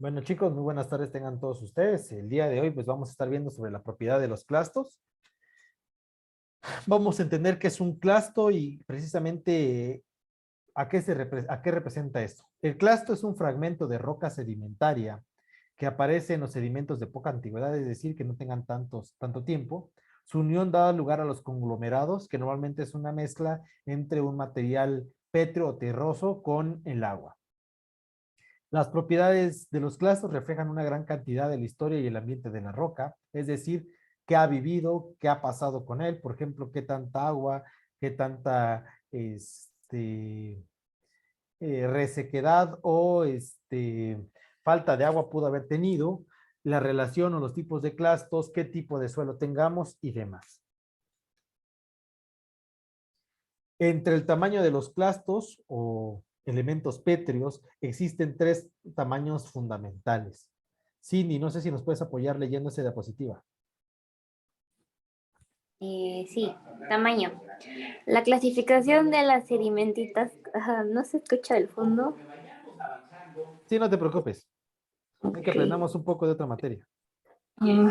Bueno, chicos, muy buenas tardes tengan todos ustedes. El día de hoy pues vamos a estar viendo sobre la propiedad de los clastos. Vamos a entender qué es un clasto y precisamente a qué representa esto. El clasto es un fragmento de roca sedimentaria que aparece en los sedimentos de poca antigüedad, es decir, que no tengan tanto tiempo. Su unión da lugar a los conglomerados, que normalmente es una mezcla entre un material pétreo o terroso con el agua. Las propiedades de los clastos reflejan una gran cantidad de la historia y el ambiente de la roca, es decir, qué ha vivido, qué ha pasado con él, por ejemplo, qué tanta agua, qué tanta resequedad o falta de agua pudo haber tenido, la relación o los tipos de clastos, qué tipo de suelo tengamos y demás. Entre el tamaño de los clastos o elementos pétreos existen tres tamaños fundamentales. Cindy, no sé si nos puedes apoyar leyendo esa diapositiva. Sí, tamaño. La clasificación de las sedimentitas, no se escucha del fondo. Sí, no te preocupes. Hay que Ok. aprendamos un poco de otra materia. Mm,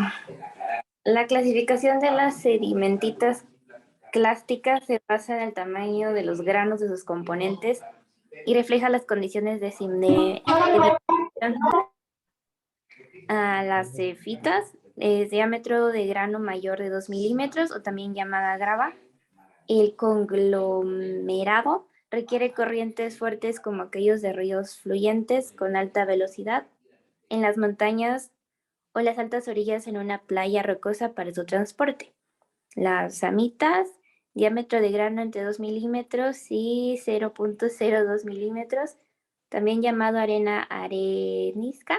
La clasificación de las sedimentitas clásticas se basa en el tamaño de los granos de sus componentes y refleja las condiciones de sedimentación. Las cefitas, diámetro de grano mayor de 2 milímetros o también llamada grava. El conglomerado requiere corrientes fuertes como aquellos de ríos fluyentes con alta velocidad en las montañas o las altas orillas en una playa rocosa para su transporte. Las samitas, diámetro de grano entre 2 milímetros y 0.02 milímetros, también llamado arena arenisca,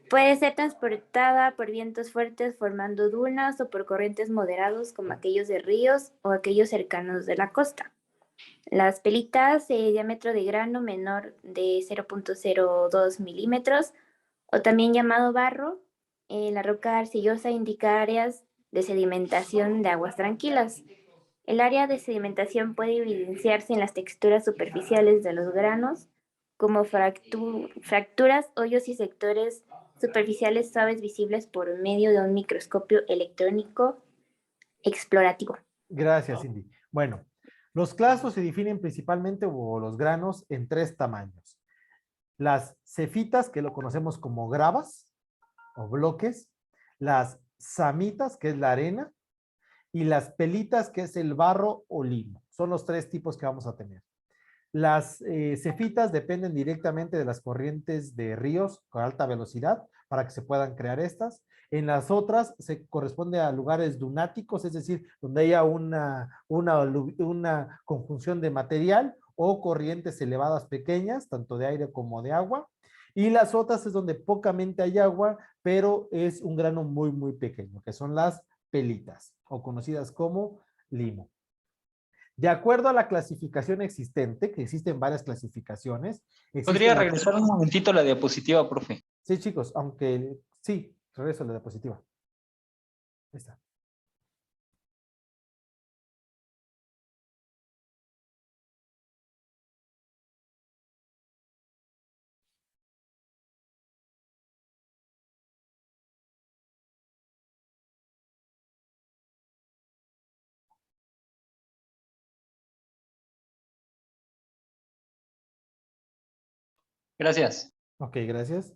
puede ser transportada por vientos fuertes formando dunas o por corrientes moderados como aquellos de ríos o aquellos cercanos de la costa. Las pelitas de diámetro de grano menor de 0.02 milímetros o también llamado barro, la roca arcillosa indica áreas de sedimentación de aguas tranquilas. El área de sedimentación puede evidenciarse en las texturas superficiales de los granos, como fracturas, hoyos y sectores superficiales suaves visibles por medio de un microscopio electrónico explorativo. Gracias, Cindy. Bueno, los clastos se definen principalmente, o los granos, en tres tamaños. Las cefitas, que lo conocemos como gravas o bloques, las samitas, que es la arena, y las pelitas, que es el barro o limo. Son los tres tipos que vamos a tener. Las cefitas dependen directamente de las corrientes de ríos con alta velocidad para que se puedan crear estas. En las otras se corresponde a lugares dunáticos, es decir, donde haya una conjunción de material o corrientes elevadas pequeñas, tanto de aire como de agua. Y las otras es donde pocamente hay agua, pero es un grano muy, muy pequeño, que son las pelitas, o conocidas como limo. De acuerdo a la clasificación existente, que existen varias clasificaciones, ¿Podría existen las... regresar un momentito la diapositiva, profe? Sí, chicos, aunque sí, regreso a la diapositiva. Ahí está. Gracias. Ok, gracias.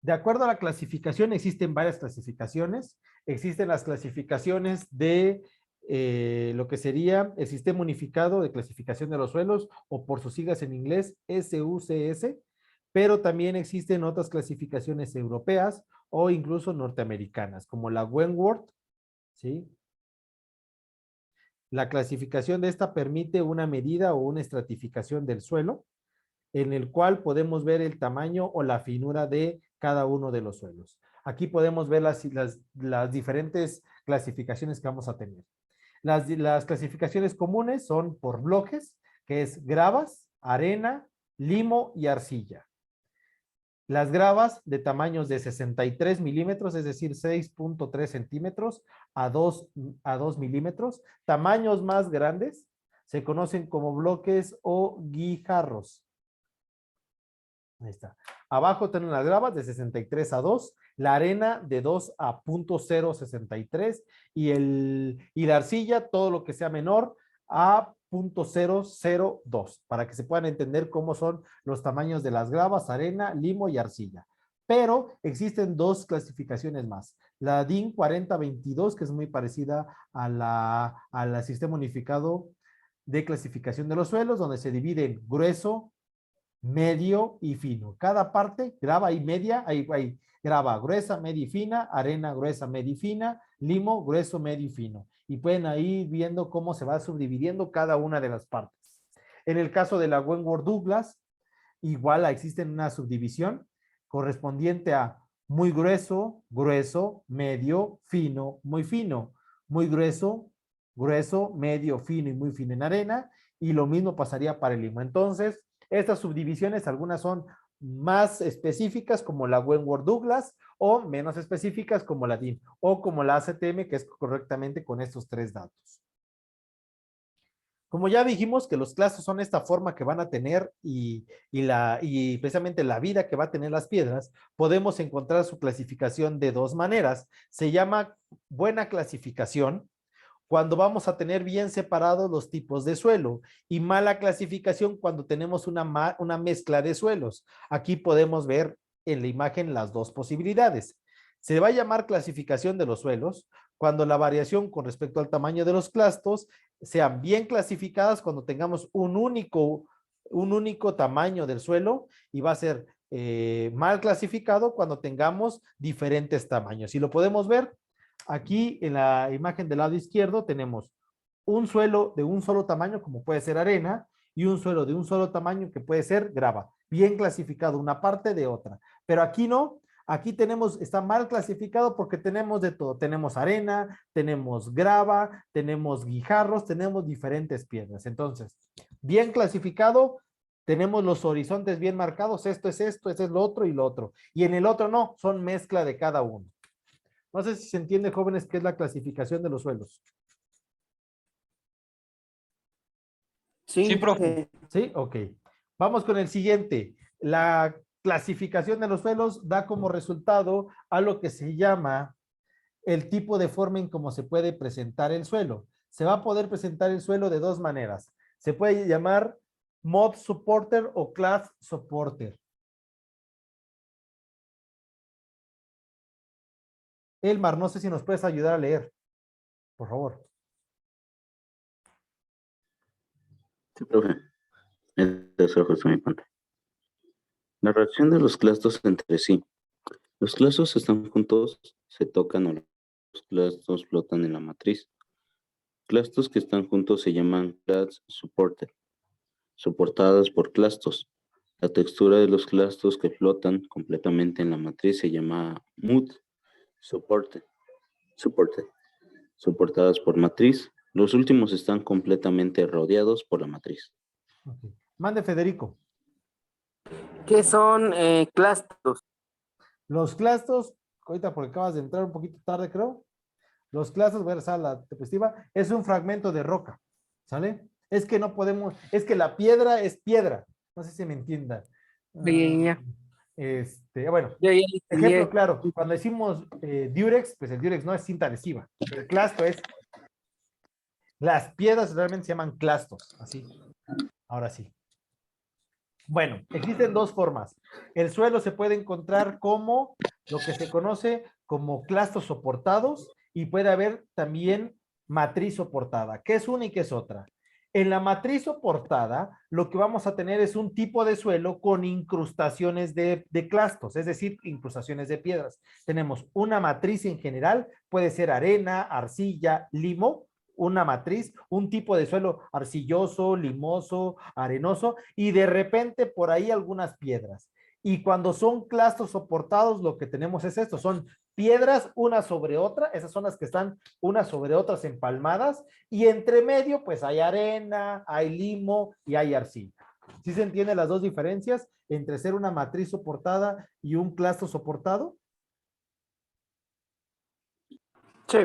De acuerdo a la clasificación, existen varias clasificaciones. Existen las clasificaciones de lo que sería el Sistema Unificado de Clasificación de los Suelos, o por sus siglas en inglés, SUCS, pero también existen otras clasificaciones europeas o incluso norteamericanas, como la Wentworth, ¿sí? La clasificación de esta permite una medida o una estratificación del suelo, en el cual podemos ver el tamaño o la finura de cada uno de los suelos. Aquí podemos ver las diferentes clasificaciones que vamos a tener. Las clasificaciones comunes son por bloques, que es gravas, arena, limo y arcilla. Las gravas de tamaños de 63 milímetros, es decir, 6.3 centímetros a 2 milímetros. Tamaños más grandes se conocen como bloques o guijarros. Ahí está. Abajo tienen las gravas de 63 a 2, la arena de 2 a 0.063 y la arcilla, todo lo que sea menor, a 0.002, para que se puedan entender cómo son los tamaños de las gravas, arena, limo y arcilla. Pero existen dos clasificaciones más. La DIN 4022, que es muy parecida al sistema unificado de clasificación de los suelos, donde se divide en grueso, medio y fino. Cada parte, grava y media, hay grava gruesa, media y fina, arena gruesa, media y fina, limo grueso, medio y fino. Y pueden ahí viendo cómo se va subdividiendo cada una de las partes. En el caso de la Wentworth Douglas, igual existe una subdivisión correspondiente a muy grueso, grueso, medio, fino, muy grueso, grueso, medio, fino y muy fino en arena, y lo mismo pasaría para el limo. Entonces, estas subdivisiones, algunas son más específicas como la Wentworth Douglas o menos específicas como la DIN o como la ACTM, que es correctamente con estos tres datos. Como ya dijimos que los clastos son esta forma que van a tener y precisamente la vida que va a tener las piedras, podemos encontrar su clasificación de dos maneras. Se llama buena clasificación, cuando vamos a tener bien separados los tipos de suelo, y mala clasificación cuando tenemos una mezcla de suelos. Aquí podemos ver en la imagen las dos posibilidades. Se va a llamar clasificación de los suelos cuando la variación con respecto al tamaño de los clastos sean bien clasificadas cuando tengamos un único tamaño del suelo, y va a ser mal clasificado cuando tengamos diferentes tamaños. Y lo podemos ver aquí en la imagen del lado izquierdo. Tenemos un suelo de un solo tamaño, como puede ser arena, y un suelo de un solo tamaño, que puede ser grava, bien clasificado una parte de otra. Pero aquí no, aquí está mal clasificado porque tenemos de todo. Tenemos arena, tenemos grava, tenemos guijarros, tenemos diferentes piedras. Entonces, bien clasificado, tenemos los horizontes bien marcados, esto es lo otro y lo otro. Y en el otro no, son mezcla de cada uno. No sé si se entiende, jóvenes, qué es la clasificación de los suelos. Sí, profe. ¿Sí? Ok. Vamos con el siguiente. La clasificación de los suelos da como resultado a lo que se llama el tipo de forma en cómo se puede presentar el suelo. Se va a poder presentar el suelo de dos maneras. Se puede llamar Mod Supporter o Class Supporter. Elmar, no sé si nos puedes ayudar a leer, por favor. Sí, profe. Eso es mi pantalla. La reacción de los clastos entre sí. Los clastos están juntos, se tocan o los clastos flotan en la matriz. Clastos que están juntos se llaman class supported, soportadas por clastos. La textura de los clastos que flotan completamente en la matriz se llama mood supported, soportadas por matriz. Los últimos están completamente rodeados por la matriz. Okay. Mande, Federico. ¿Qué son clastos? Los clastos, ahorita porque acabas de entrar un poquito tarde, creo. Los clastos, voy a regresar a la diapositiva, es un fragmento de roca, ¿sale? Es que no podemos, es que la piedra es piedra. No sé si me entiendan. Ya. Bueno, Ya, ejemplo claro, cuando decimos Durex, pues el Durex no es cinta adhesiva. El clasto es, las piedras realmente se llaman clastos, así. Ahora sí. Bueno, existen dos formas. El suelo se puede encontrar como lo que se conoce como clastos soportados, y puede haber también matriz soportada. ¿Qué es una y qué es otra? En la matriz soportada, lo que vamos a tener es un tipo de suelo con incrustaciones de clastos, es decir, incrustaciones de piedras. Tenemos una matriz en general, puede ser arena, arcilla, limo, una matriz, un tipo de suelo arcilloso, limoso, arenoso, y de repente por ahí algunas piedras. Y cuando son clastos soportados, lo que tenemos es esto, son piedras una sobre otra, esas son las que están unas sobre otras empalmadas, y entre medio pues hay arena, hay limo y hay arcilla. ¿Sí se entienden las dos diferencias entre ser una matriz soportada y un clasto soportado? Sí.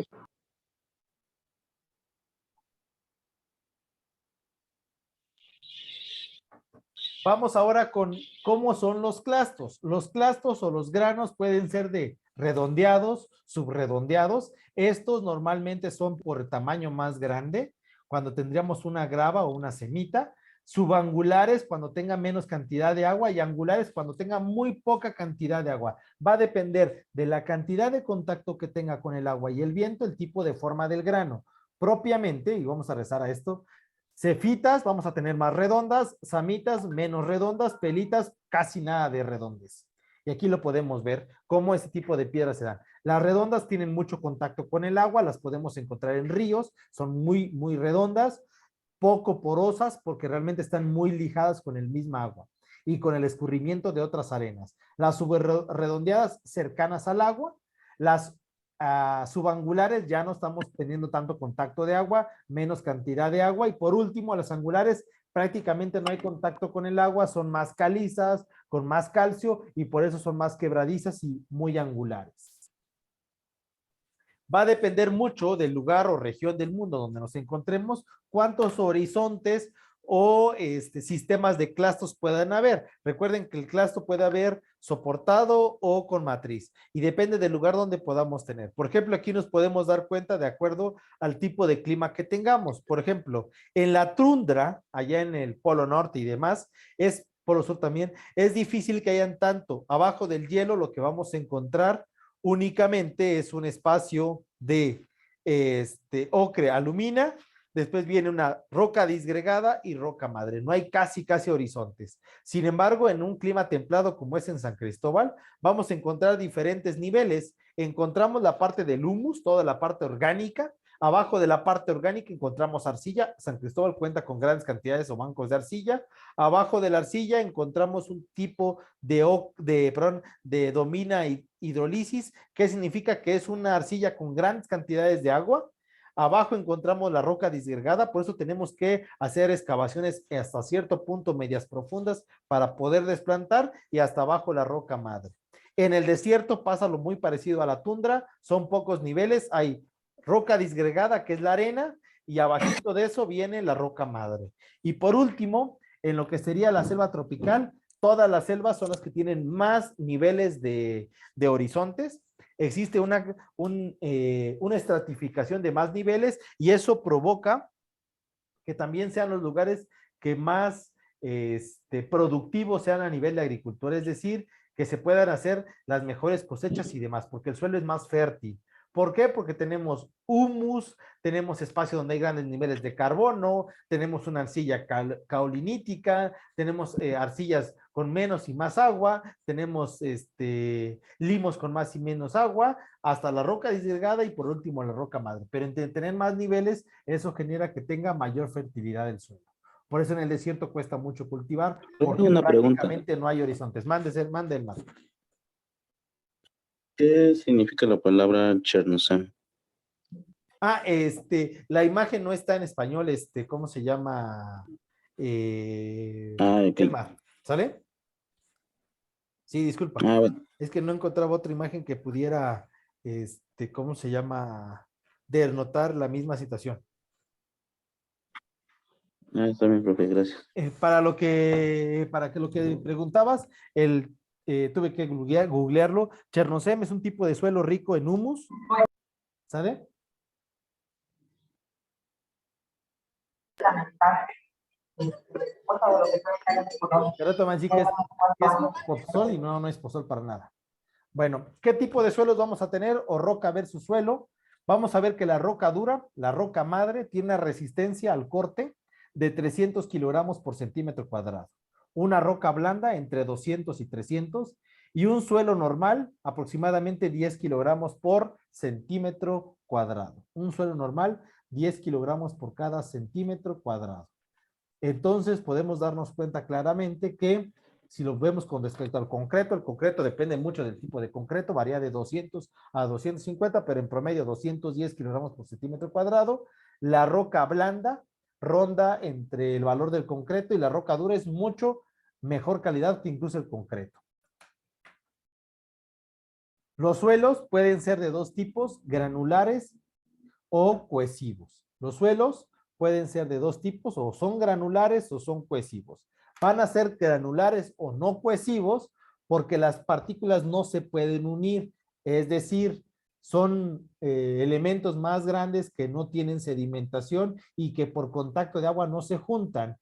Vamos ahora con cómo son los clastos. Los clastos o los granos pueden ser de redondeados, subredondeados. Estos normalmente son por tamaño más grande, cuando tendríamos una grava o una semita. Subangulares cuando tenga menos cantidad de agua y angulares cuando tenga muy poca cantidad de agua. Va a depender de la cantidad de contacto que tenga con el agua y el viento, el tipo de forma del grano. Propiamente, y vamos a rezar a esto, cefitas vamos a tener más redondas, samitas menos redondas, pelitas casi nada de redondes. Y aquí lo podemos ver cómo ese tipo de piedras se dan. Las redondas tienen mucho contacto con el agua, las podemos encontrar en ríos, son muy, muy redondas, poco porosas porque realmente están muy lijadas con el mismo agua y con el escurrimiento de otras arenas. Las subredondeadas cercanas al agua, las subangulares ya no estamos teniendo tanto contacto de agua, menos cantidad de agua y por último las angulares prácticamente no hay contacto con el agua, son más calizas, con más calcio y por eso son más quebradizas y muy angulares. Va a depender mucho del lugar o región del mundo donde nos encontremos, cuántos horizontes o sistemas de clastos puedan haber. Recuerden que el clasto puede haber soportado o con matriz y depende del lugar donde podamos tener. Por ejemplo, aquí nos podemos dar cuenta de acuerdo al tipo de clima que tengamos. Por ejemplo, en la tundra, allá en el Polo Norte y demás, Polo Sur también, es difícil que hayan tanto. Abajo del hielo lo que vamos a encontrar únicamente es un espacio de ocre alumina, después viene una roca disgregada y roca madre. No hay casi horizontes. Sin embargo, en un clima templado como es en San Cristóbal, vamos a encontrar diferentes niveles. Encontramos la parte del humus, toda la parte orgánica. Abajo de la parte orgánica encontramos arcilla. San Cristóbal cuenta con grandes cantidades o bancos de arcilla. Abajo de la arcilla encontramos un tipo de domina hidrolisis, que significa que es una arcilla con grandes cantidades de agua. Abajo encontramos la roca disgregada, por eso tenemos que hacer excavaciones hasta cierto punto medias profundas para poder desplantar y hasta abajo la roca madre. En el desierto pasa lo muy parecido a la tundra, son pocos niveles, hay roca disgregada que es la arena y abajito de eso viene la roca madre. Y por último, en lo que sería la selva tropical, todas las selvas son las que tienen más niveles de horizontes. Existe una estratificación de más niveles y eso provoca que también sean los lugares que más productivos sean a nivel de agricultura, es decir, que se puedan hacer las mejores cosechas y demás, porque el suelo es más fértil. ¿Por qué? Porque tenemos humus, tenemos espacio donde hay grandes niveles de carbono, tenemos una arcilla caolinítica, tenemos arcillas con menos y más agua, tenemos limos con más y menos agua, hasta la roca disgregada y por último la roca madre. Pero entre tener más niveles, eso genera que tenga mayor fertilidad el suelo. Por eso en el desierto cuesta mucho cultivar, porque Una pregunta. prácticamente no hay horizontes. Mande el más. ¿Qué significa la palabra Chernozem? La imagen no está en español, ¿cómo se llama? Ok. El mar, ¿sale? Sí, disculpa. Bueno. Es que no encontraba otra imagen que pudiera, ¿cómo se llama? Denotar la misma situación. Está bien, profe, gracias. Para lo que preguntabas, tuve que googlearlo. Chernozem es un tipo de suelo rico en humus, ¿sale? Pero toma, sí que es pozol y no es pozol para nada. Bueno, ¿qué tipo de suelos vamos a tener? O roca versus suelo. Vamos a ver que la roca dura, la roca madre, tiene una resistencia al corte de 300 kilogramos por centímetro cuadrado. Una roca blanda entre 200 y 300 y un suelo normal aproximadamente 10 kilogramos por centímetro cuadrado. Un suelo normal 10 kilogramos por cada centímetro cuadrado. Entonces podemos darnos cuenta claramente que si lo vemos con respecto al concreto, el concreto depende mucho del tipo de concreto, varía de 200 a 250, pero en promedio 210 kilogramos por centímetro cuadrado. La roca blanda ronda entre el valor del concreto y la roca dura es mucho mejor calidad que incluso el concreto. Los suelos pueden ser de dos tipos, granulares o cohesivos. Los suelos pueden ser de dos tipos, o son granulares o son cohesivos. Van a ser granulares o no cohesivos porque las partículas no se pueden unir, es decir, son elementos más grandes que no tienen sedimentación y que por contacto de agua no se juntan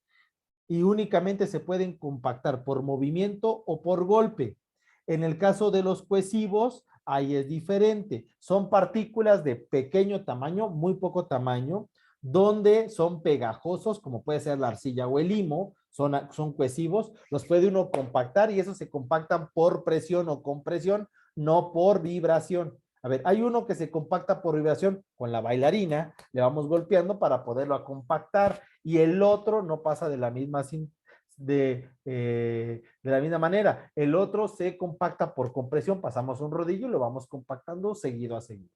y únicamente se pueden compactar por movimiento o por golpe. En el caso de los cohesivos, ahí es diferente. Son partículas de pequeño tamaño, muy poco tamaño, donde son pegajosos, como puede ser la arcilla o el limo, son cohesivos, los puede uno compactar y esos se compactan por presión o compresión, no por vibración. A ver, hay uno que se compacta por vibración con la bailarina, le vamos golpeando para poderlo compactar y el otro no pasa de la misma de la misma manera. El otro se compacta por compresión, pasamos un rodillo y lo vamos compactando seguido a seguido.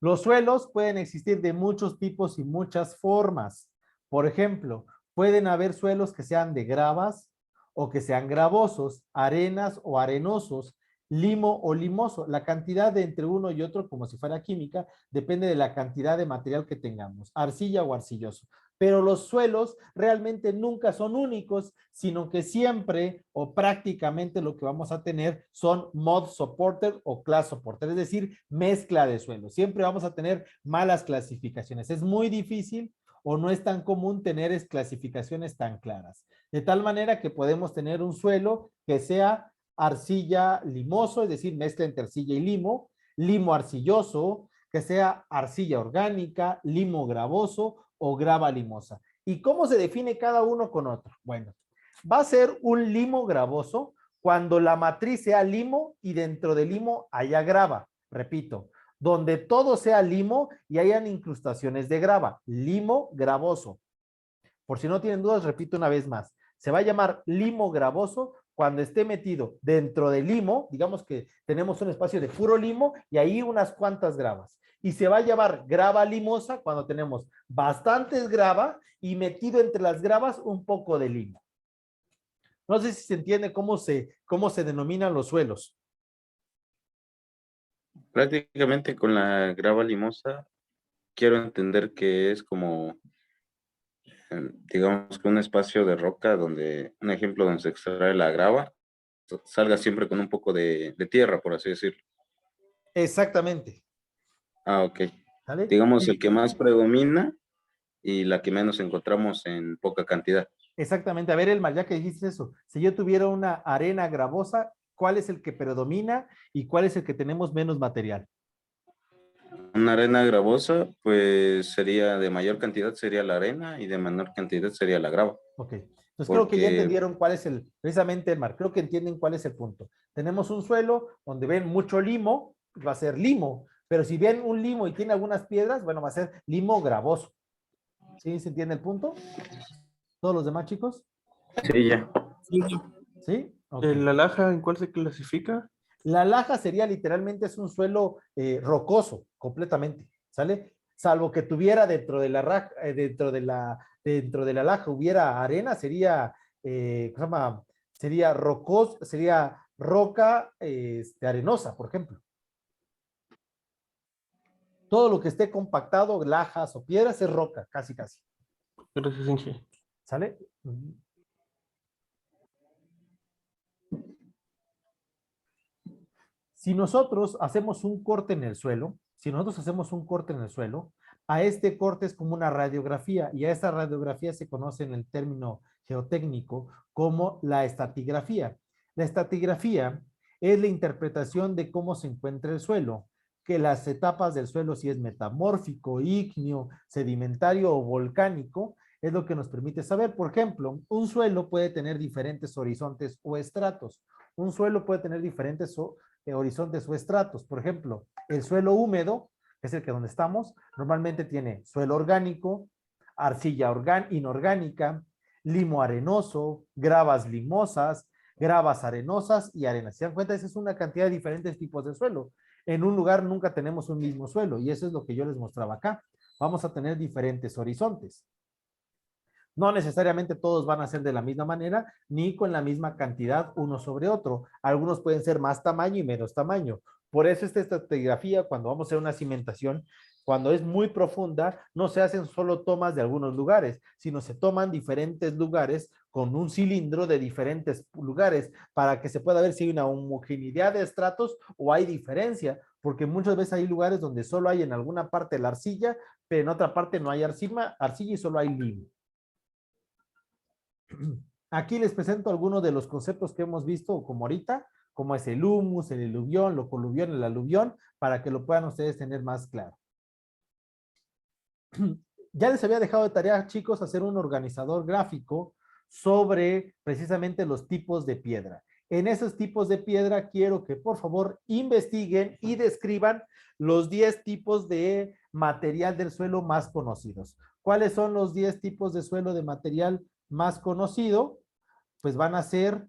Los suelos pueden existir de muchos tipos y muchas formas. Por ejemplo, pueden haber suelos que sean de gravas o que sean gravosos, arenas o arenosos, limo o limoso. La cantidad de entre uno y otro, como si fuera química, depende de la cantidad de material que tengamos, arcilla o arcilloso. Pero los suelos realmente nunca son únicos, sino que siempre o prácticamente lo que vamos a tener son mod supported o class supported, es decir, mezcla de suelos. Siempre vamos a tener malas clasificaciones. Es muy difícil o no es tan común tener clasificaciones tan claras. De tal manera que podemos tener un suelo que sea arcilla limoso, es decir, mezcla entre arcilla y limo, limo arcilloso, que sea arcilla orgánica, limo gravoso o grava limosa. ¿Y cómo se define cada uno con otro? Bueno, va a ser un limo gravoso cuando la matriz sea limo y dentro del limo haya grava. Repito, donde todo sea limo y hayan incrustaciones de grava. Limo gravoso. Por si no tienen dudas, repito una vez más. Se va a llamar limo gravoso cuando esté metido dentro del limo, digamos que tenemos un espacio de puro limo y ahí unas cuantas gravas. Y se va a llamar grava limosa cuando tenemos bastantes grava y metido entre las gravas un poco de limo. No sé si se entiende cómo se denominan los suelos. Prácticamente con la grava limosa, quiero entender que es como, digamos que un espacio de roca donde, un ejemplo donde se extrae la grava, salga siempre con un poco de tierra, por así decirlo. Exactamente. Ah, ok. ¿Sale? Digamos el que más predomina y la que menos encontramos en poca cantidad. Exactamente. A ver, Elmar, ya que dijiste eso, si yo tuviera una arena gravosa, ¿cuál es el que predomina y cuál es el que tenemos menos material? Una arena gravosa, pues sería de mayor cantidad sería la arena y de menor cantidad sería la grava. Ok. Entonces creo que ya entendieron cuál es precisamente Elmar, creo que entienden cuál es el punto. Tenemos un suelo donde ven mucho limo, va a ser limo, pero si ven un limo y tiene algunas piedras, bueno, va a ser limo gravoso. ¿Sí? ¿Se entiende el punto? ¿Todos los demás chicos? Sí, ya. ¿Sí? Okay. ¿La laja en cuál se clasifica? La laja sería literalmente es un suelo rocoso, completamente, ¿sale? Salvo que tuviera dentro de la laja hubiera arena, sería, ¿cómo se llama? Sería rocoso, sería roca arenosa, por ejemplo. Todo lo que esté compactado, lajas o piedras, es roca, casi, casi. Gracias, Inge. ¿Sale? Si nosotros hacemos un corte en el suelo, a este corte es como una radiografía y a esta radiografía se conoce en el término geotécnico como la estratigrafía. La estratigrafía es la interpretación de cómo se encuentra el suelo, que las etapas del suelo, si es metamórfico, ígneo, sedimentario o volcánico, es lo que nos permite saber. Por ejemplo, un suelo puede tener diferentes horizontes o estratos. Un suelo puede tener diferentes horizontes o estratos. Por ejemplo, el suelo húmedo, que es el que donde estamos, normalmente tiene suelo orgánico, arcilla inorgánica, limo arenoso, gravas limosas, gravas arenosas y arenas. ¿Se dan cuenta? Esa es una cantidad de diferentes tipos de suelo. En un lugar nunca tenemos un mismo suelo y eso es lo que yo les mostraba acá. Vamos a tener diferentes horizontes. No necesariamente todos van a ser de la misma manera, ni con la misma cantidad uno sobre otro. Algunos pueden ser más tamaño y menos tamaño. Por eso esta estratigrafía, cuando vamos a hacer una cimentación, Cuando es muy profunda, no se hacen solo tomas de algunos lugares, sino se toman diferentes lugares con un cilindro de diferentes lugares para que se pueda ver si hay una homogeneidad de estratos o hay diferencia, porque muchas veces hay lugares donde solo hay en alguna parte la arcilla, pero en otra parte no hay arcilla y solo hay limo. Aquí les presento algunos de los conceptos que hemos visto como ahorita, como es el humus, el eluvión, lo coluvión, el aluvión, para que lo puedan ustedes tener más claro. Ya les había dejado de tarea, chicos, hacer un organizador gráfico sobre precisamente los tipos de piedra. En esos tipos de piedra quiero que por favor investiguen y describan los 10 tipos de material del suelo más conocidos. ¿Cuáles son los 10 tipos de suelo de material más conocido? Pues van a ser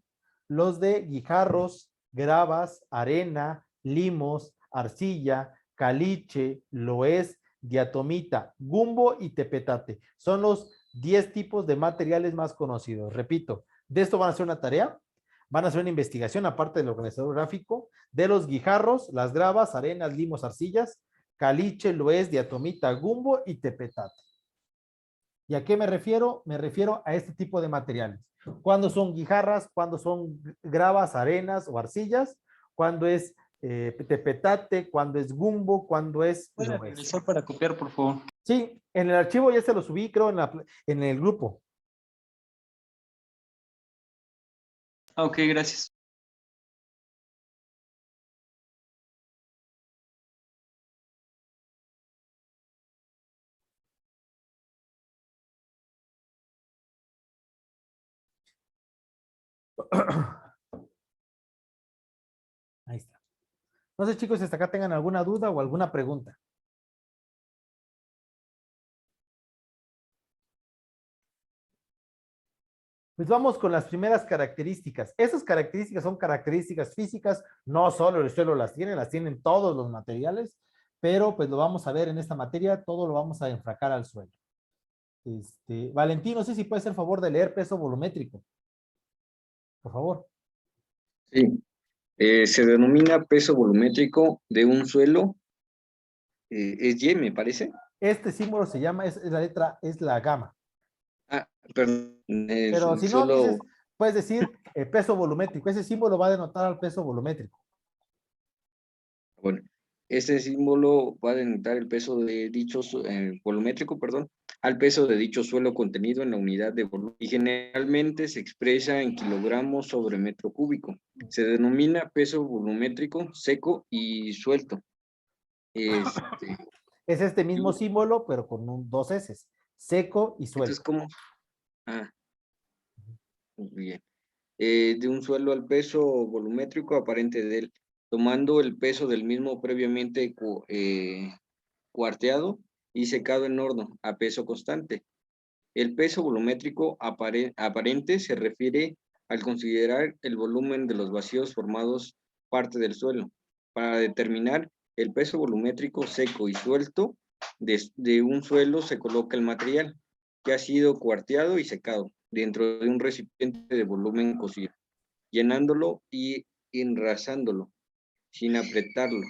los de guijarros, gravas, arena, limos, arcilla, caliche, loess, diatomita, gumbo y tepetate. Son los 10 tipos de materiales más conocidos. Repito, de esto van a hacer una tarea, van a hacer una investigación, aparte del organizador gráfico, de los guijarros, las gravas, arenas, limos, arcillas, caliche, loess, diatomita, gumbo y tepetate. ¿Y a qué me refiero? Me refiero a este tipo de materiales. Cuando son guijarras, cuando son gravas, arenas o arcillas, cuando es tepetate, cuando es gumbo, cuando es... ¿Puede regresar para copiar, por favor? Sí, en el archivo ya se lo subí, creo, en el grupo. Ok, gracias. Ahí está. No sé, chicos, si hasta acá tengan alguna duda o alguna pregunta. Pues vamos con las primeras características. Esas características son características físicas, no solo el suelo las tienen todos los materiales, pero pues lo vamos a ver en esta materia, todo lo vamos a enfracar al suelo. Valentín, no sé si puedes hacer favor de leer peso volumétrico. Por favor. Sí, se denomina peso volumétrico de un suelo, es Y, me parece. Este símbolo se llama, la letra, es la gamma. Ah, perdón, Pero si no, suelo, dices, puedes decir peso volumétrico. Ese símbolo va a denotar al peso volumétrico. bueno, este símbolo va a denotar el peso de dicho volumétrico, perdón, al peso de dicho suelo contenido en la unidad de volumen y generalmente se expresa en kilogramos sobre metro cúbico. Se denomina peso volumétrico seco y suelto. Es este mismo símbolo, pero con dos S, seco y suelto. Entonces, ¿cómo? Ah, muy bien. De un suelo al peso volumétrico aparente de él, tomando el peso del mismo previamente cuarteado y secado en horno a peso constante. El peso volumétrico aparente se refiere al considerar el volumen de los vacíos formados parte del suelo. Para determinar el peso volumétrico seco y suelto de un suelo se coloca el material que ha sido cuarteado y secado dentro de un recipiente de volumen cocido, llenándolo y enrasándolo sin apretarlo.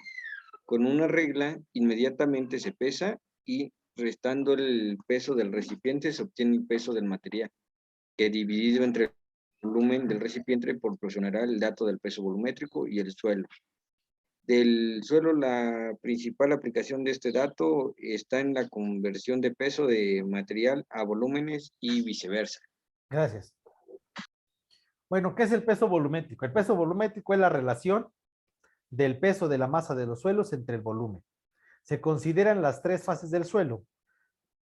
Con una regla, inmediatamente se pesa y restando el peso del recipiente se obtiene el peso del material, que dividido entre el volumen del recipiente proporcionará el dato del peso volumétrico y el suelo. Del suelo, la principal aplicación de este dato está en la conversión de peso de material a volúmenes y viceversa. Gracias. Bueno, ¿qué es el peso volumétrico? El peso volumétrico es la relación del peso de la masa de los suelos entre el volumen. Se consideran las tres fases del suelo: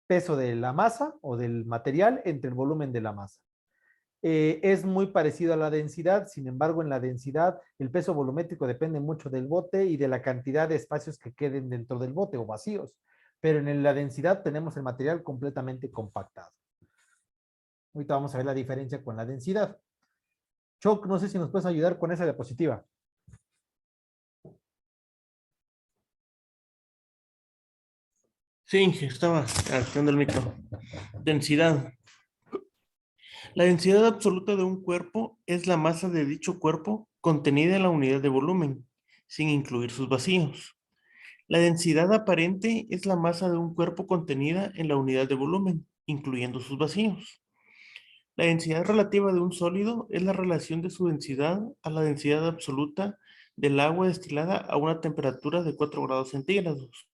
peso de la masa o del material entre el volumen de la masa. Es muy parecido a la densidad, sin embargo, en la densidad el peso volumétrico depende mucho del bote y de la cantidad de espacios que queden dentro del bote o vacíos, pero en la densidad tenemos el material completamente compactado. Ahorita vamos a ver la diferencia con la densidad. Choc, no sé si nos puedes ayudar con esa diapositiva. Sí, estaba activando el micro. Densidad. La densidad absoluta de un cuerpo es la masa de dicho cuerpo contenida en la unidad de volumen, sin incluir sus vacíos. La densidad aparente es la masa de un cuerpo contenida en la unidad de volumen, incluyendo sus vacíos. La densidad relativa de un sólido es la relación de su densidad a la densidad absoluta del agua destilada a una temperatura de 4 grados centígrados.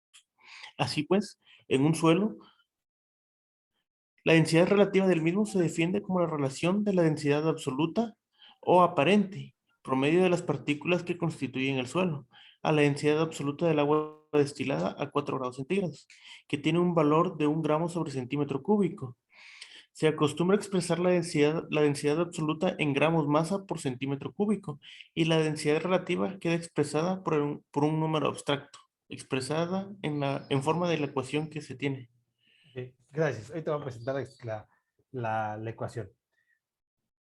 Así pues, en un suelo, la densidad relativa del mismo se defiende como la relación de la densidad absoluta o aparente, promedio de las partículas que constituyen el suelo, a la densidad absoluta del agua destilada a 4 grados centígrados, que tiene un valor de 1 gramo sobre centímetro cúbico. Se acostumbra a expresar la densidad absoluta en gramos masa por centímetro cúbico y la densidad relativa queda expresada por un número abstracto, expresada en forma de la ecuación que se tiene. Ok, gracias. Ahorita vamos a presentar la ecuación.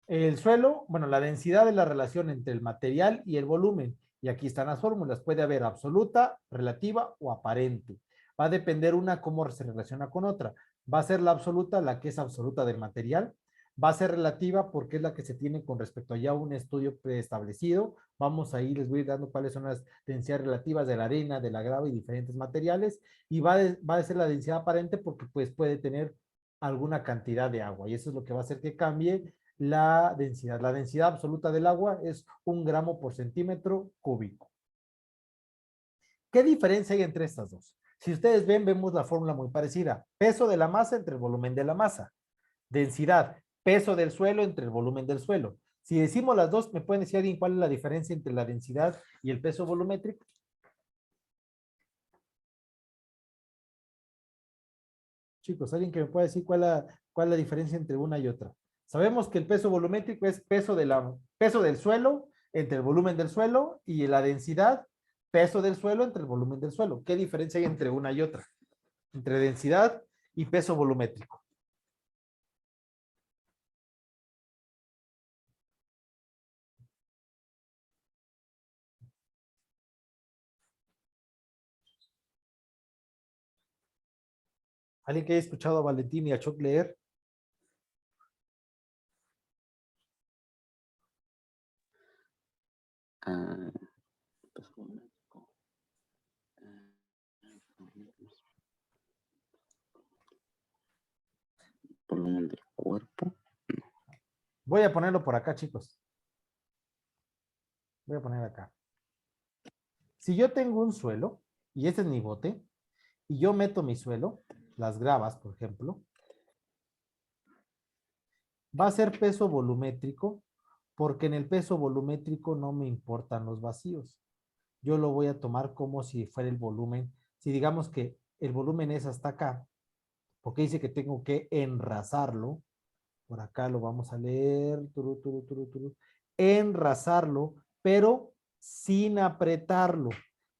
El suelo, bueno, la densidad es la relación entre el material y el volumen. Y aquí están las fórmulas. Puede haber absoluta, relativa o aparente. Va a depender una cómo se relaciona con otra. Va a ser la absoluta, la que es absoluta del material. Va a ser relativa porque es la que se tiene con respecto a ya un estudio preestablecido. Vamos a ir, les voy a ir dando cuáles son las densidades relativas de la arena, de la grava y diferentes materiales. Y va a ser la densidad aparente porque pues puede tener alguna cantidad de agua. Y eso es lo que va a hacer que cambie la densidad. La densidad absoluta del agua es 1 gramo por centímetro cúbico. ¿Qué diferencia hay entre estas dos? Si ustedes ven, vemos la fórmula muy parecida. Peso de la masa entre el volumen de la masa. Densidad, peso del suelo entre el volumen del suelo. Si decimos las dos, ¿me pueden decir alguien cuál es la diferencia entre la densidad y el peso volumétrico? Chicos, alguien que me pueda decir cuál es la diferencia entre una y otra. Sabemos que el peso volumétrico es peso del suelo entre el volumen del suelo y la densidad, peso del suelo entre el volumen del suelo. ¿Qué diferencia hay entre una y otra? Entre densidad y peso volumétrico. ¿Alguien que haya escuchado a Valentín y a Choc leer? Ah, volumen del cuerpo. Voy a ponerlo por acá, chicos. Voy a poner acá. Si yo tengo un suelo, y este es mi bote, y yo meto mi suelo, las gravas, por ejemplo, va a ser peso volumétrico, porque en el peso volumétrico no me importan los vacíos. Yo lo voy a tomar como si fuera el volumen. Si digamos que el volumen es hasta acá, porque dice que tengo que enrasarlo, por acá lo vamos a leer, enrasarlo, pero sin apretarlo.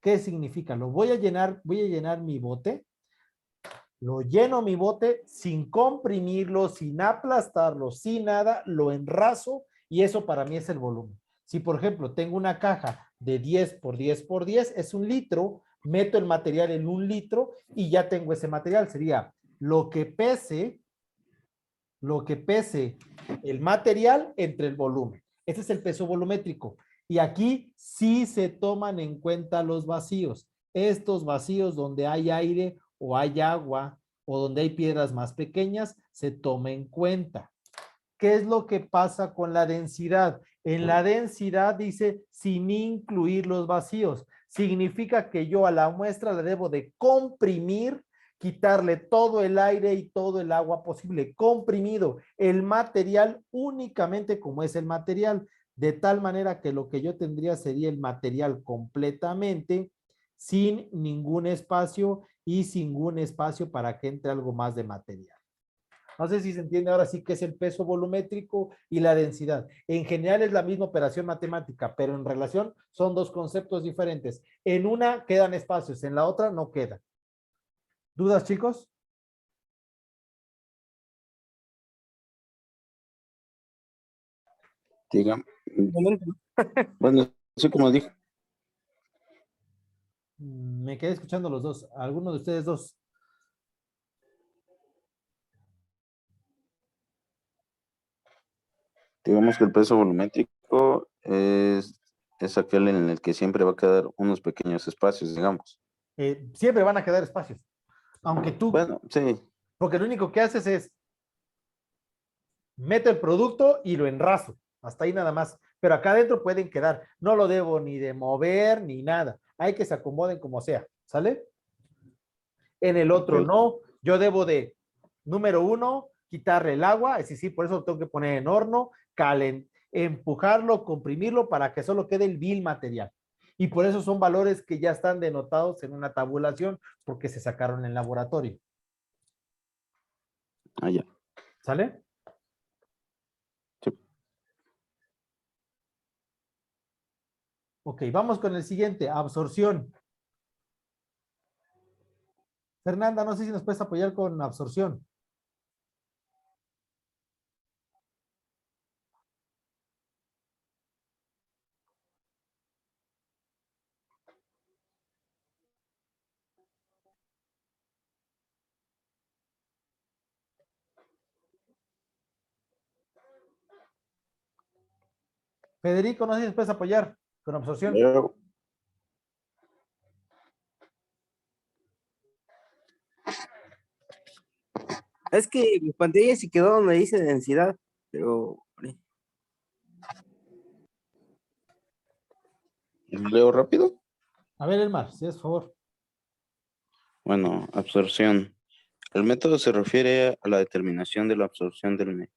¿Qué significa? Voy a llenar mi bote, lo lleno mi bote sin comprimirlo, sin aplastarlo, sin nada, lo enraso y eso para mí es el volumen. Si por ejemplo tengo una caja de 10 por 10 por 10, es 1 litro, meto el material en 1 litro y ya tengo ese material. Sería lo que pese el material entre el volumen. Ese es el peso volumétrico. Y aquí sí se toman en cuenta los vacíos. Estos vacíos donde hay aire o hay agua o donde hay piedras más pequeñas, se toma en cuenta. ¿Qué es lo que pasa con la densidad? En la densidad dice sin incluir los vacíos. Significa que yo a la muestra la debo de comprimir, quitarle todo el aire y todo el agua posible, comprimido, el material únicamente como es el material, de tal manera que lo que yo tendría sería el material completamente sin ningún espacio y sin ningún espacio para que entre algo más de material. No sé si se entiende ahora sí que es el peso volumétrico y la densidad. En general es la misma operación matemática, pero en relación son dos conceptos diferentes. En una quedan espacios, en la otra no queda. ¿Dudas, chicos? Diga, bueno, así como dije, Me quedé escuchando los dos. ¿Alguno de ustedes dos? digamos que el peso volumétrico es aquel en el que siempre va a quedar unos pequeños espacios, digamos. Siempre van a quedar espacios. Aunque tú, Bueno, sí. porque lo único que haces es meto el producto y lo enraso. Hasta ahí nada más. Pero acá adentro pueden quedar. No lo debo ni de mover ni nada. Hay que se acomoden como sea. ¿Sale? En el otro Ok. no. Yo debo de, número 1, quitarle el agua. Es decir, por eso lo tengo que poner en horno, empujarlo, comprimirlo para que solo quede el vil material. Y por eso son valores que ya están denotados en una tabulación porque se sacaron en laboratorio. Ah, ya. ¿Sale? Sí. Ok, vamos con el siguiente, absorción. Fernanda, no sé si nos puedes apoyar con absorción. Federico, no sé si nos puedes apoyar con absorción. Veo. Es que mi pantalla se quedó donde dice densidad, pero ¿Leo rápido? A ver, Elmar, si es favor. Bueno, absorción. El método se refiere a la determinación de la absorción del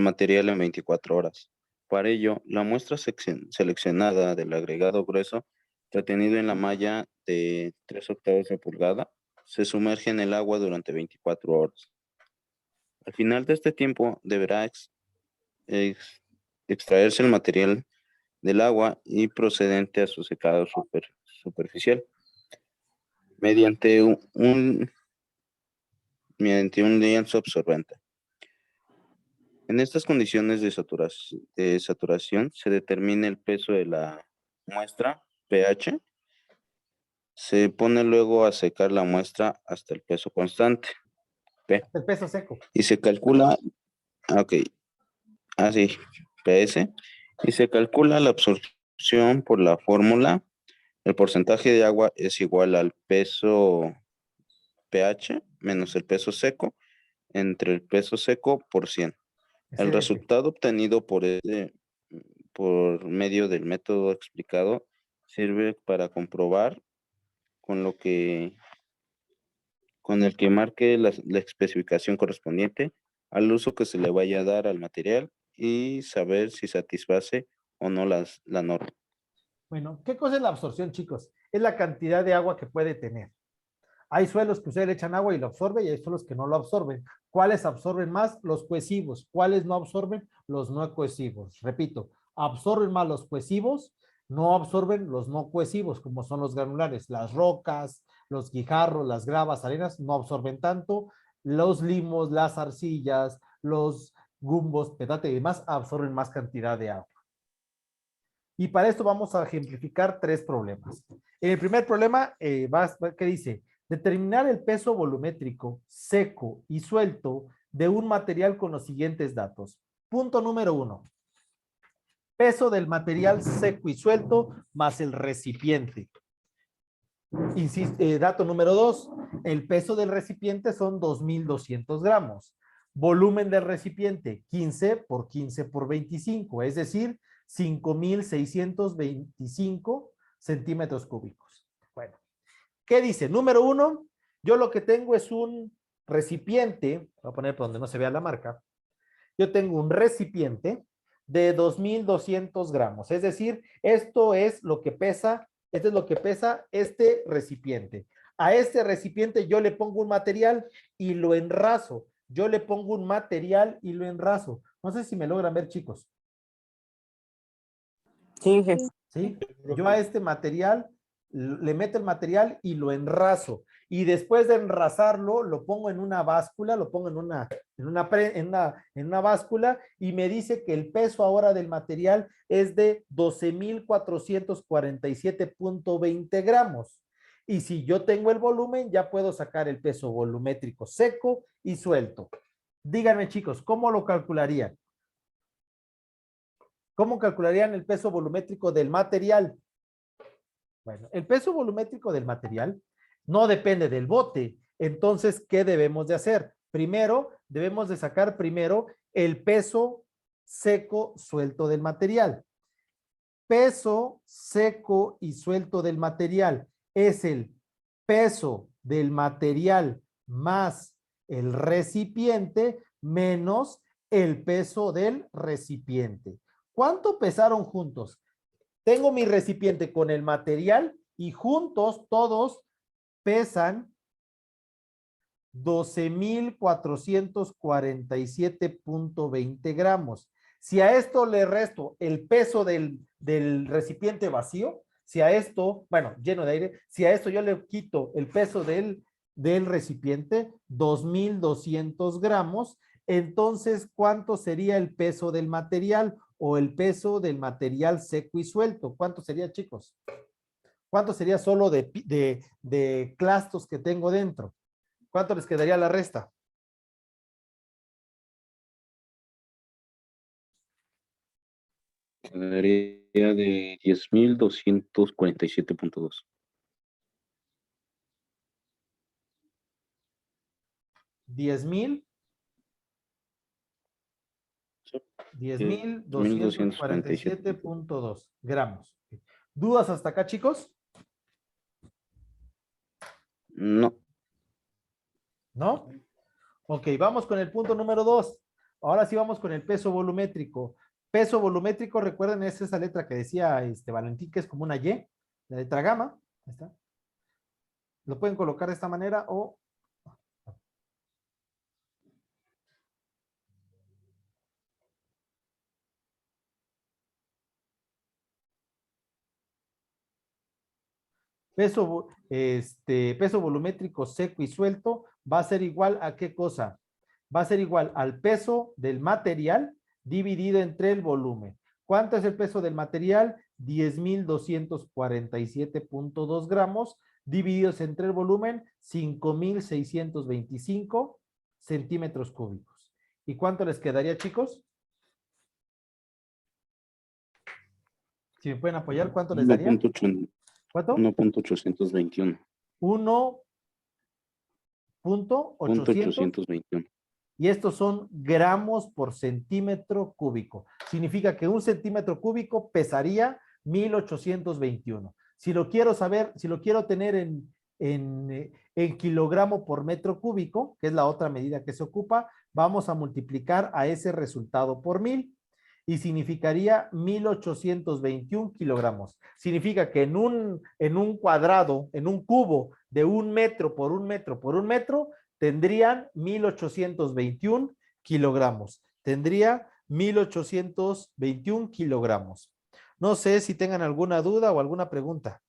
material en 24 horas. Para ello, la muestra seleccionada del agregado grueso, retenido en la malla de 3/8 de pulgada, se sumerge en el agua durante 24 horas. Al final de este tiempo, deberá extraerse el material del agua y procedente a su secado superficial mediante mediante un lienzo absorbente. En estas condiciones de saturación se determina el peso de la muestra, pH. Se pone luego a secar la muestra hasta el peso constante, P. El peso seco. Y se calcula, ok, así, PS. Y se calcula la absorción por la fórmula. El porcentaje de agua es igual al peso pH menos el peso seco entre el peso seco por 100. El Excelente. resultado obtenido por medio del método explicado sirve para comprobar con el que marque la especificación correspondiente al uso que se le vaya a dar al material y saber si satisface o no la norma. Bueno, ¿qué cosa es la absorción, chicos? Es la cantidad de agua que puede tener. Hay suelos que ustedes le echan agua y lo absorbe y hay suelos que no lo absorben. ¿Cuáles absorben más? Los cohesivos. ¿Cuáles no absorben? Los no cohesivos. Repito, absorben más los cohesivos, no absorben los no cohesivos, como son los granulares. Las rocas, los guijarros, las gravas, arenas, no absorben tanto. Los limos, las arcillas, los gumbos, petate y demás absorben más cantidad de agua. Y para esto vamos a ejemplificar 3 problemas. El primer problema, ¿qué dice? Determinar el peso volumétrico seco y suelto de un material con los siguientes datos. Punto número 1. Peso del material seco y suelto más el recipiente. Dato número 2. El peso del recipiente son 2.200 gramos. Volumen del recipiente, 15 por 15 por 25, es decir, 5.625 centímetros cúbicos. Bueno, ¿qué dice? Número 1, yo lo que tengo es un recipiente, voy a poner por donde no se vea la marca, yo tengo un recipiente de 2.200 gramos, es decir, esto es lo que pesa este recipiente. A este recipiente yo le pongo un material y lo enrazo. Yo le pongo un material y lo enrazo. No sé si me logran ver, chicos. sí, jefe. ¿Sí? Yo a este material le meto el material y lo enrazo. Y después de enrazarlo, lo pongo en una báscula, lo pongo en una báscula y me dice que el peso ahora del material es de 12.447.20 gramos. Y si yo tengo el volumen, ya puedo sacar el peso volumétrico seco y suelto. Díganme, chicos, ¿cómo lo calcularían? ¿Cómo calcularían el peso volumétrico del material? Bueno, el peso volumétrico del material no depende del bote. Entonces, ¿qué debemos de hacer? Primero, debemos de sacar primero el peso seco suelto del material. Peso seco y suelto del material es el peso del material más el recipiente menos el peso del recipiente. ¿Cuánto pesaron juntos? Tengo mi recipiente con el material y juntos todos pesan 12,447.20 gramos. Si a esto le resto el peso del recipiente vacío, si a esto, bueno, lleno de aire, si a esto yo le quito el peso del recipiente, 2,200 gramos, entonces, ¿cuánto sería el peso del material o el peso del material seco y suelto? ¿Cuánto sería, chicos? ¿Cuánto sería solo de clastos que tengo dentro? ¿Cuánto les quedaría la resta? Quedaría de 10,247.2. 10,000. Sí. 10,247.2 gramos. ¿Dudas hasta acá, chicos? No. ¿No? Ok, vamos con el punto número 2. Ahora sí vamos con el peso volumétrico. Peso volumétrico, recuerden, es esa letra que decía Valentín, que es como una Y, la letra gamma. Ahí está. Lo pueden colocar de esta manera o... Peso volumétrico seco y suelto va a ser igual a ¿qué cosa? Va a ser igual al peso del material dividido entre el volumen. ¿Cuánto es el peso del material? 10,247.2 gramos divididos entre el volumen 5,625 centímetros cúbicos. ¿Y cuánto les quedaría, chicos? Si me pueden apoyar, ¿cuánto les daría? 1.8. ¿Cuánto? 1.821. 1.821. Y estos son gramos por centímetro cúbico. Significa que un centímetro cúbico pesaría 1,821. Si lo quiero saber, si lo quiero tener en kilogramo por metro cúbico, que es la otra medida que se ocupa, vamos a multiplicar a ese resultado por 1,000 y significaría 1,821 kilogramos. Significa que en un cuadrado, en un cubo de 1 metro por 1 metro por 1 metro, tendrían 1,821 kilogramos. Tendría 1,821 kilogramos. No sé si tengan alguna duda o alguna pregunta.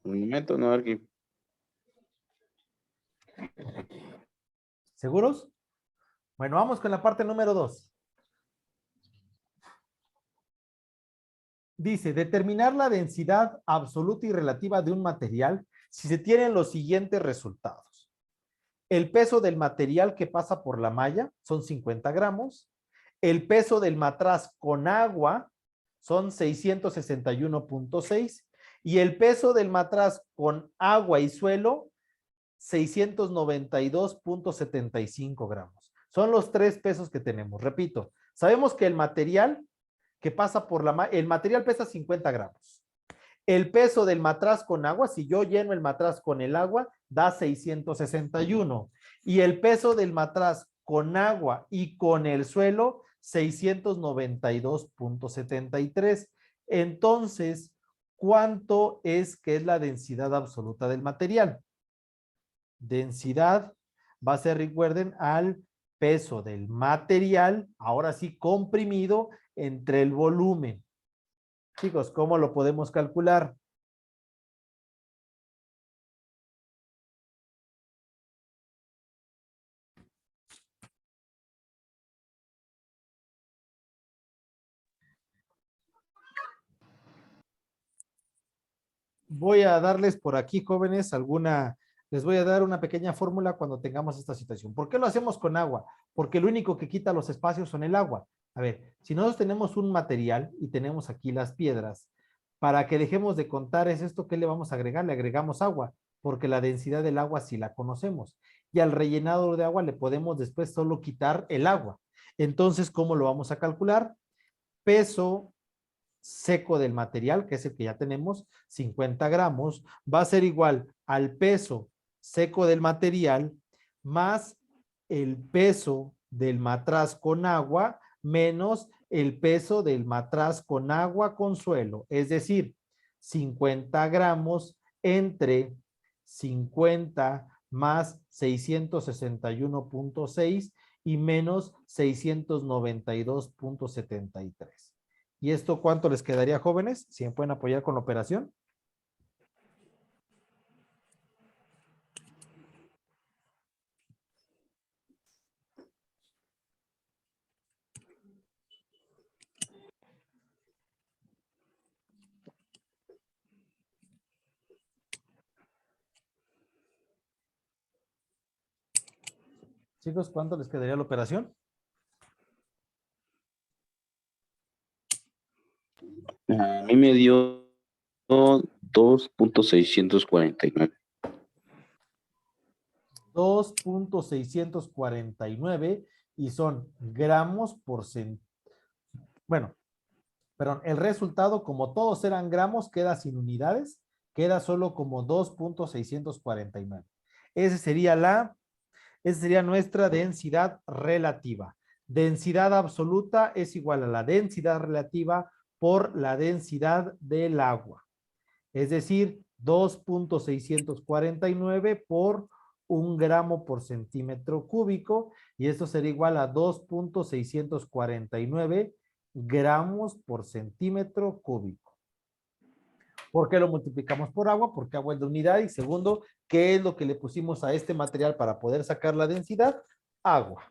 Un momento, no, aquí. ¿Seguros? Bueno, vamos con la parte número 2. Dice, determinar la densidad absoluta y relativa de un material si se tienen los siguientes resultados. El peso del material que pasa por la malla son 50 gramos. El peso del matraz con agua son 661.6. Y el peso del matraz con agua y suelo, 692.75 gramos. Son los 3 pesos que tenemos. Repito, sabemos que el material que pasa por el material pesa 50 gramos. El peso del matraz con agua, si yo lleno el matraz con el agua, da 661. Y el peso del matraz con agua y con el suelo, 692.73. Entonces, ¿cuánto es que es la densidad absoluta del material? Densidad va a ser, recuerden, al peso del material, ahora sí comprimido, entre el volumen. Chicos, ¿cómo lo podemos calcular? Voy a darles por aquí, jóvenes, les voy a dar una pequeña fórmula cuando tengamos esta situación. ¿Por qué lo hacemos con agua? Porque lo único que quita los espacios son el agua. A ver, si nosotros tenemos un material y tenemos aquí las piedras, Para que dejemos de contar es esto, ¿qué le vamos a agregar? Le agregamos agua, porque la densidad del agua sí la conocemos. Y al rellenado de agua le podemos después solo quitar el agua. Entonces, ¿cómo lo vamos a calcular? Peso seco del material, que es el que ya tenemos, 50 gramos, va a ser igual al peso seco del material más el peso del matraz con agua menos el peso del matraz con agua con suelo, es decir, 50 gramos entre 50 más 661.6 y menos 692.73. ¿Y esto cuánto les quedaría, jóvenes? ¿Si me pueden apoyar con la operación? Chicos, ¿cuánto les quedaría la operación? A mí me dio 2.649. 2.649 y son gramos por centímetro. Bueno, perdón, el resultado, como todos eran gramos, queda sin unidades, queda solo como 2.649. Esa sería nuestra densidad relativa. Densidad absoluta es igual a la densidad relativa por la densidad del agua. Es decir, 2.649 por 1 gramo por centímetro cúbico, y esto será igual a 2.649 gramos por centímetro cúbico. ¿Por qué lo multiplicamos por agua? Porque agua es de unidad. Y segundo, ¿qué es lo que le pusimos a este material para poder sacar la densidad? Agua.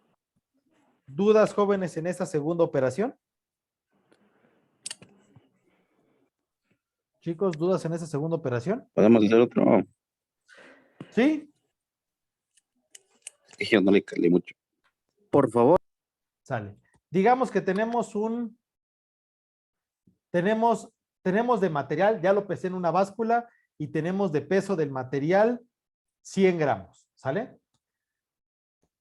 ¿Dudas, jóvenes, en esta segunda operación? Chicos, ¿dudas en esta segunda operación? ¿Podemos hacer otro? ¿Sí? Es que yo no le calé mucho. Por favor. Sale. Digamos que tenemos de material, ya lo pesé en una báscula, y tenemos de peso del material 100 gramos, ¿sale?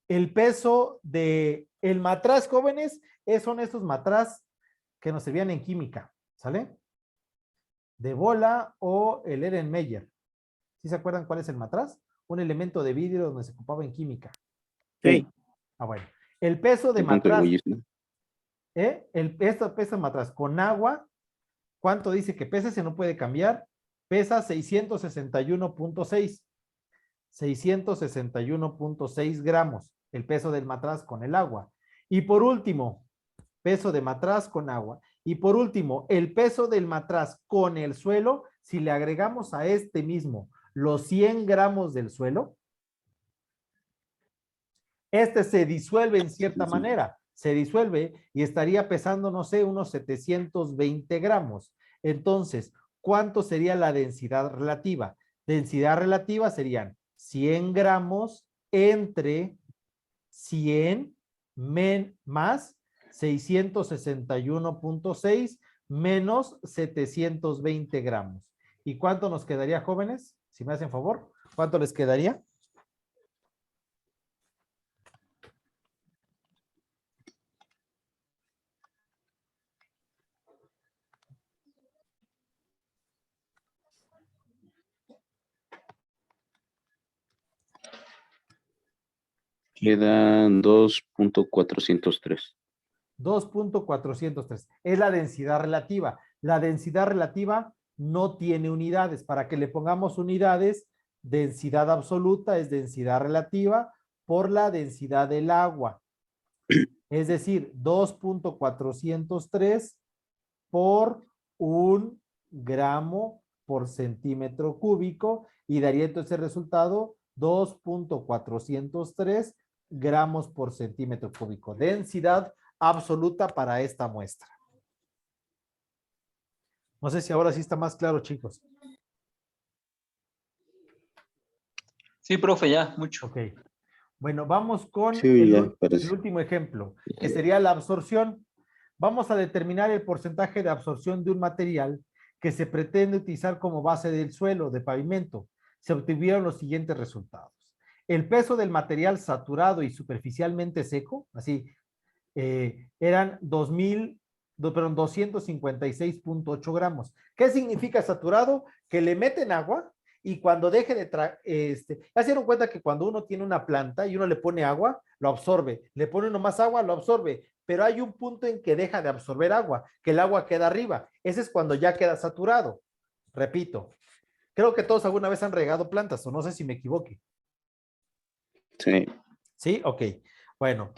El peso de el matraz, jóvenes, son estos matraz que nos servían en química, ¿sale? De bola o el Ehrenmeyer. ¿Sí se acuerdan cuál es el matraz? Un elemento de vidrio donde se ocupaba en química. Sí. Ah, bueno. El peso de El punto de matraz, Willis, ¿no? esto pesa matraz con agua. ¿Cuánto dice que pesa? Se no puede cambiar. Pesa 661.6. 661.6 gramos. El peso del matraz con el agua. Y por último, peso de matraz con agua. Y por último, el peso del matraz con el suelo, si le agregamos a este mismo los 100 gramos del suelo, este se disuelve en cierta manera. Se disuelve y estaría pesando, no sé, unos 720 gramos. Entonces, ¿cuánto sería la densidad relativa? Densidad relativa serían 100 gramos entre 100 más 661.6 menos 720 gramos. ¿Y cuánto nos quedaría, jóvenes? Si me hacen favor, ¿cuánto les quedaría? Quedan 2.403. 2.403. Es la densidad relativa. La densidad relativa no tiene unidades. Para que le pongamos unidades, densidad absoluta es densidad relativa por la densidad del agua. Es decir, 2.403 por 1 gramo por centímetro cúbico, y daría entonces el resultado 2.403 gramos por centímetro cúbico. Densidad absoluta para esta muestra. No sé si ahora sí está más claro, chicos. Sí, profe, ya, mucho. Ok. Bueno, vamos con Sí, ya el parece. último ejemplo, que sería la absorción. Vamos a determinar el porcentaje de absorción de un material que se pretende utilizar como base del suelo, de pavimento, se obtuvieron los siguientes resultados. El peso del material saturado y superficialmente seco, así, eran 256.8 gramos. ¿Qué significa saturado? Que le meten agua y cuando deje de ya se dieron cuenta que cuando uno tiene una planta y uno le pone agua, lo absorbe, le pone uno más agua, lo absorbe, pero hay un punto en que deja de absorber agua, que el agua queda arriba. Ese es cuando ya queda saturado. Repito, creo que todos alguna vez han regado plantas, o no sé si me equivoque. Sí. ¿Sí? Ok. Bueno,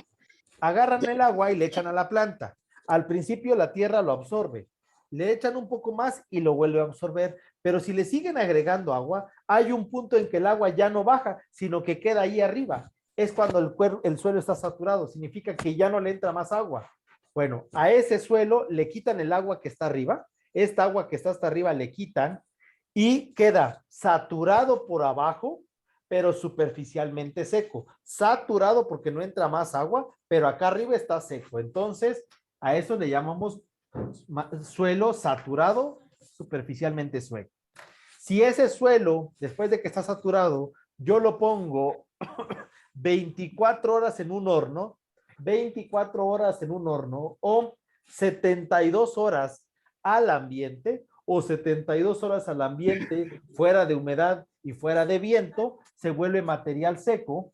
agarran el agua y le echan a la planta. Al principio la tierra lo absorbe, le echan un poco más y lo vuelve a absorber, pero si le siguen agregando agua, hay un punto en que el agua ya no baja, sino que queda ahí arriba. Es cuando el suelo está saturado, significa que ya no le entra más agua. Bueno, a ese suelo le quitan el agua que está arriba, esta agua que está hasta arriba le quitan y queda saturado por abajo, pero superficialmente seco. Saturado porque no entra más agua, pero acá arriba está seco. Entonces, a eso le llamamos suelo saturado, superficialmente seco. Si ese suelo, después de que está saturado, yo lo pongo 24 horas en un horno, 24 horas en un horno o 72 horas al ambiente o 72 horas al ambiente fuera de humedad y fuera de viento, se vuelve material seco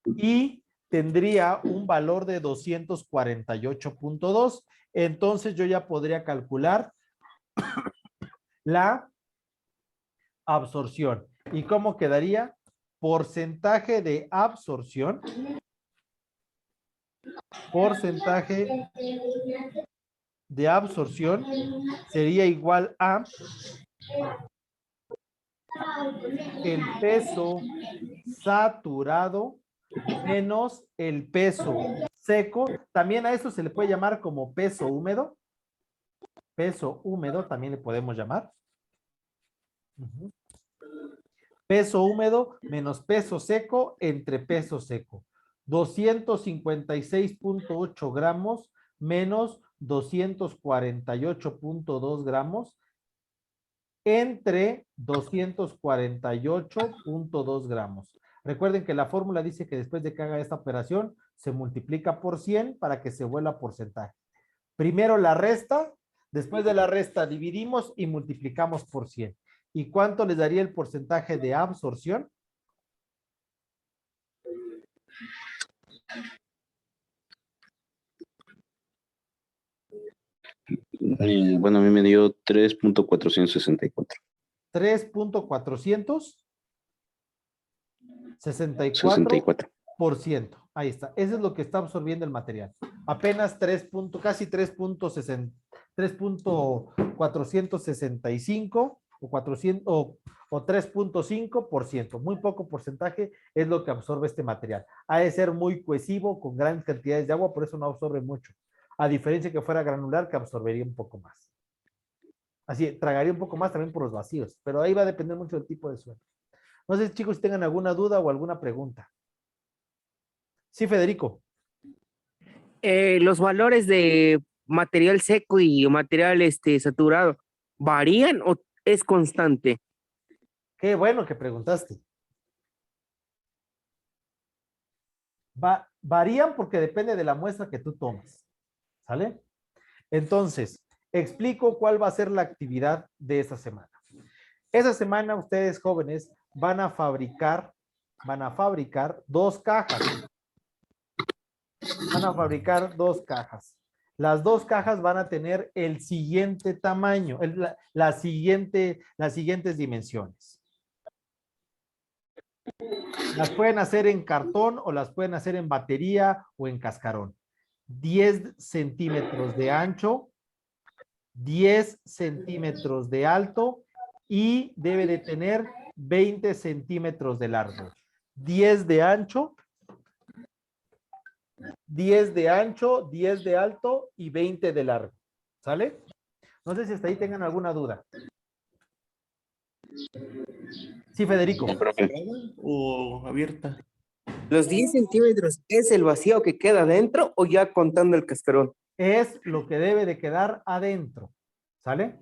y tendría un valor de 248.2. Entonces yo ya podría calcular la absorción. ¿Y cómo quedaría? Porcentaje de absorción. Porcentaje de absorción sería igual a el peso saturado menos el peso seco. También a eso se le puede llamar como peso húmedo. Peso húmedo también le podemos llamar. Peso húmedo menos peso seco entre peso seco. 256.8 gramos menos 248.2 gramos entre 248.2 gramos. Recuerden que la fórmula dice que después de que haga esta operación se multiplica por 100 para que se vuelva porcentaje. Primero la resta, después de la resta dividimos y multiplicamos por 100. ¿Y cuánto les daría el porcentaje de absorción? Bueno, a mí me dio 3.464. 3.464%. Ahí está. Eso es lo que está absorbiendo el material. Apenas casi 3.465 o 400 o 3.5%. Muy poco porcentaje es lo que absorbe este material. Ha de ser muy cohesivo con grandes cantidades de agua, por eso no absorbe mucho. A diferencia que fuera granular, que absorbería un poco más. Así, tragaría un poco más también por los vacíos, pero ahí va a depender mucho del tipo de suelo. No sé, chicos, si tengan alguna duda o alguna pregunta. Sí, Federico. Los valores de material seco y material saturado, ¿varían o es constante? Qué bueno que preguntaste. Varían porque depende de la muestra que tú tomas. ¿Sale? Entonces, explico cuál va a ser la actividad de esta semana. Esta semana ustedes jóvenes van a fabricar 2 cajas. Van a fabricar 2 cajas. Las 2 cajas van a tener el siguiente tamaño, las siguientes dimensiones. Las pueden hacer en cartón o las pueden hacer en batería o en cascarón. 10 centímetros de ancho, 10 centímetros de alto y debe de tener 20 centímetros de largo. 10 de ancho, 10 de ancho, 10 de alto y 20 de largo. ¿Sale? No sé si hasta ahí tengan alguna duda. Sí, Federico. ¿O abierta? ¿Los 10 centímetros es el vacío que queda dentro o ya contando el cascarón? Es lo que debe de quedar adentro. ¿Sale?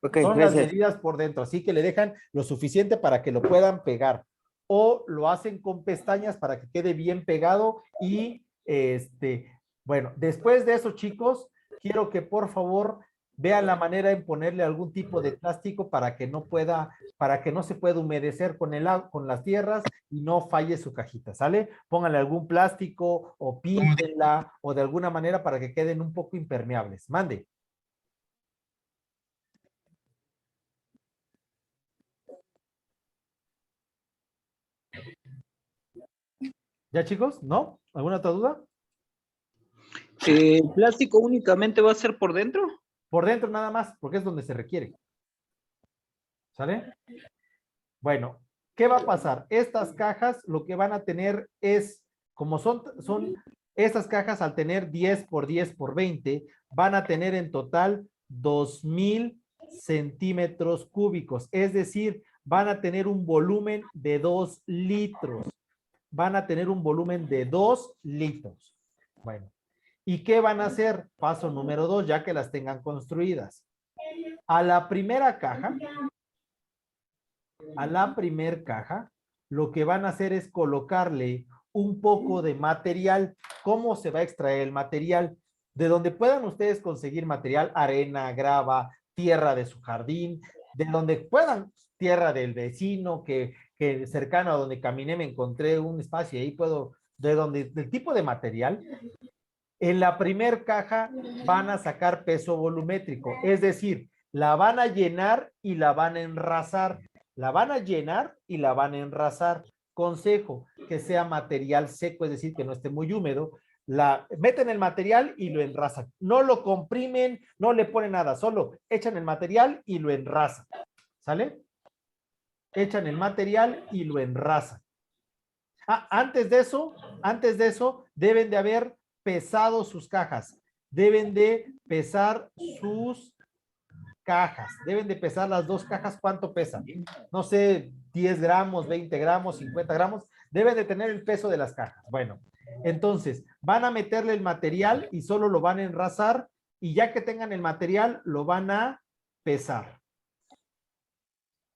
Ok, Son las gracias. medidas por dentro, así que le dejan lo suficiente para que lo puedan pegar. O lo hacen con pestañas para que quede bien pegado y bueno, después de eso, chicos, quiero que por favor vean la manera en ponerle algún tipo de plástico para que no pueda, para que no se pueda humedecer con con las tierras y no falle su cajita, ¿sale? Pónganle algún plástico o píntenla o de alguna manera para que queden un poco impermeables. Mande. ¿Ya, chicos? ¿No? ¿Alguna otra duda? ¿El plástico únicamente va a ser por dentro? Por dentro nada más, porque es donde se requiere. ¿Sale? Bueno, ¿qué va a pasar? Estas cajas lo que van a tener es, como son estas cajas al tener 10 por 10 por 20, van a tener en total 2000 centímetros cúbicos. Es decir, van a tener un volumen de 2 litros. Van a tener un volumen de 2 litros. Bueno, ¿y qué van a hacer? Paso número 2, ya que las tengan construidas. A la primera caja, lo que van a hacer es colocarle un poco de material. ¿Cómo se va a extraer el material? De donde puedan ustedes conseguir material, arena, grava, tierra de su jardín, de donde puedan, tierra del vecino, que cercano a donde caminé me encontré un espacio y ahí puedo, del tipo de material. En la primer caja van a sacar peso volumétrico, es decir, la van a llenar y la van a enrasar. La van a llenar y la van a enrasar. Consejo, que sea material seco, es decir, que no esté muy húmedo. Meten el material y lo enrasan. No lo comprimen, no le ponen nada, solo echan el material y lo enrasan. ¿Sale? Echan el material y lo enrasan. Antes de eso, deben de haber pesado sus cajas. Deben de pesar sus cajas. Deben de pesar las dos cajas. ¿Cuánto pesan? No sé, 10 gramos, 20 gramos, 50 gramos. Deben de tener el peso de las cajas. Bueno, entonces van a meterle el material y solo lo van a enrasar y ya que tengan el material, lo van a pesar.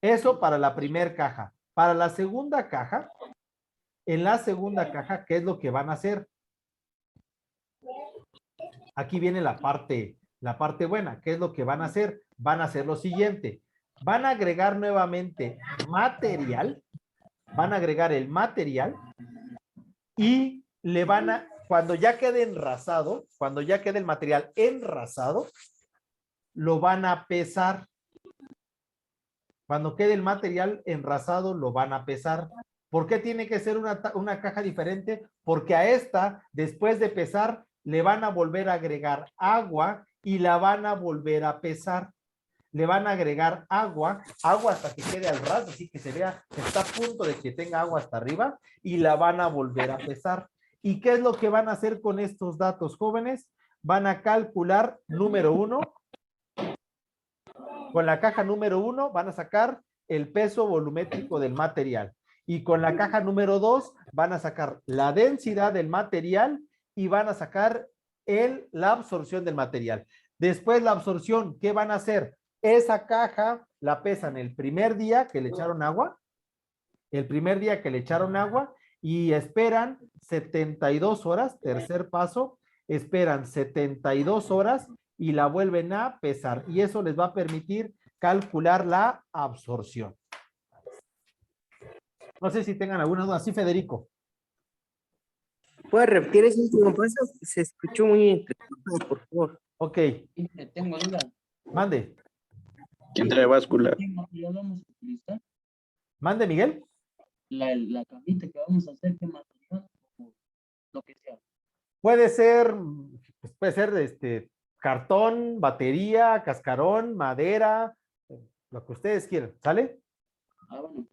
Eso para la primera caja. Para la segunda caja, en la segunda caja, ¿qué es lo que van a hacer? Aquí viene la parte buena. ¿Qué es lo que van a hacer? Van a hacer lo siguiente. Van a agregar nuevamente material. Van a agregar el material y le van a, cuando ya quede enrasado, cuando ya quede el material enrasado, lo van a pesar. Cuando quede el material enrasado, lo van a pesar. ¿Por qué tiene que ser una caja diferente? Porque a esta, después de pesar, le van a volver a agregar agua y la van a volver a pesar. Le van a agregar agua hasta que quede al ras, así que se vea que está a punto de que tenga agua hasta arriba y la van a volver a pesar. ¿Y qué es lo que van a hacer con estos datos, jóvenes? Van a calcular, número 1, con la caja número 1 van a sacar el peso volumétrico del material. Y con la caja número 2 van a sacar la densidad del material y van a sacar la absorción del material. Después la absorción, ¿qué van a hacer? Esa caja la pesan el primer día que le echaron agua, y esperan 72 horas, tercer paso, esperan 72 horas y la vuelven a pesar. Y eso les va a permitir calcular la absorción. No sé si tengan alguna duda. Sí, Federico. ¿Puedes repetir ese último paso? Se escuchó muy interesante, por favor. Ok, Tengo duda. mande. Entre báscula. ¿Qué material vamos a utilizar? Mande, Miguel. La camita que vamos a hacer, ¿qué material? O lo que sea. Puede ser, cartón, batería, cascarón, madera, lo que ustedes quieran. ¿Sale? Bueno,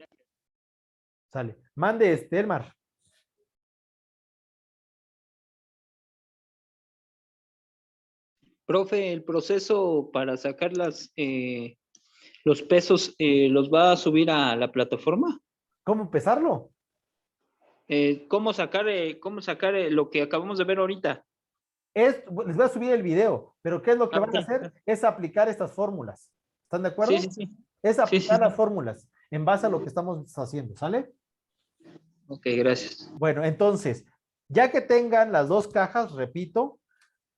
Sale. Mande, Elmar. Profe, el proceso para sacar los pesos, ¿los va a subir a la plataforma? ¿Cómo pesarlo? ¿Cómo sacar lo que acabamos de ver ahorita? Les voy a subir el video, pero ¿qué es lo que Ah, van a ok. hacer? Es aplicar estas fórmulas. ¿Están de acuerdo? Sí, sí, sí. Es aplicar sí. las fórmulas en base a lo que estamos haciendo, ¿sale? Ok, gracias. Bueno, entonces, ya que tengan las dos cajas, repito,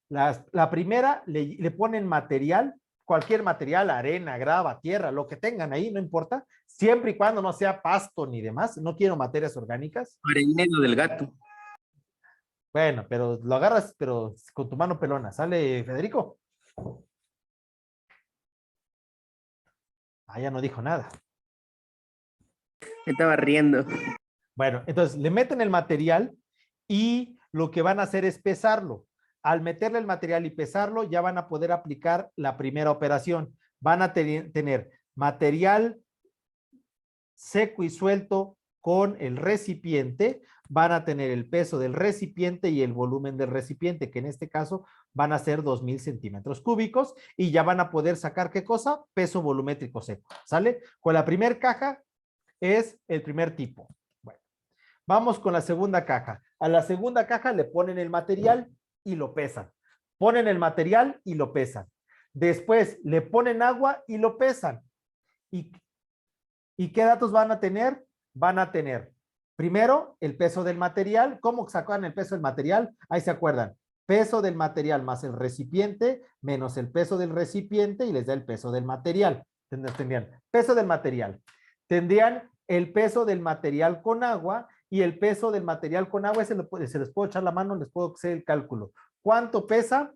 la primera le ponen material, cualquier material, arena, grava, tierra, lo que tengan ahí, no importa, siempre y cuando no sea pasto ni demás, no quiero materias orgánicas. Arenero del gato. Bueno, pero lo agarras, pero con tu mano pelona. ¿Sale, Federico? Ah, ya no dijo nada. Me estaba riendo. Bueno, entonces le meten el material y lo que van a hacer es pesarlo. Al meterle el material y pesarlo, ya van a poder aplicar la primera operación. Van a tener material seco y suelto con el recipiente, van a tener el peso del recipiente y el volumen del recipiente, que en este caso van a ser 2000 centímetros cúbicos, y ya van a poder sacar, ¿qué cosa? Peso volumétrico seco, ¿sale? Con la primera caja es el primer tipo. Bueno, vamos con la segunda caja. A la segunda caja le ponen el material y lo pesan. Ponen el material y lo pesan. Después le ponen agua y lo pesan. ¿Y qué datos van a tener? Van a tener, primero, el peso del material. ¿Cómo sacan el peso del material? Ahí se acuerdan. Peso del material más el recipiente, menos el peso del recipiente y les da el peso del material. Tendrían peso del material. Tendrían el peso del material con agua y el peso del material con agua, se les puedo echar la mano, les puedo hacer el cálculo. ¿Cuánto pesa?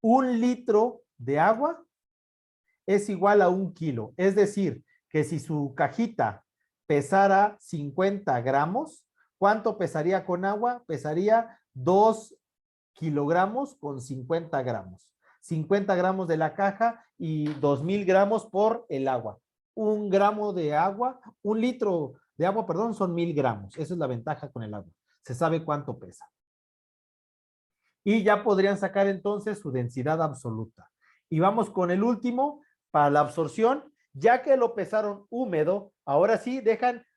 1 litro de agua es igual a 1 kilo. Es decir, que si su cajita pesara 50 gramos, ¿cuánto pesaría con agua? Pesaría 2 kilogramos con 50 gramos. 50 gramos de la caja y 2000 gramos por el agua. 1 gramo de agua, 1 litro de agua, perdón, son 1000 gramos. Esa es la ventaja con el agua. Se sabe cuánto pesa. Y ya podrían sacar entonces su densidad absoluta. Y vamos con el último, para la absorción, ya que lo pesaron húmedo, ahora sí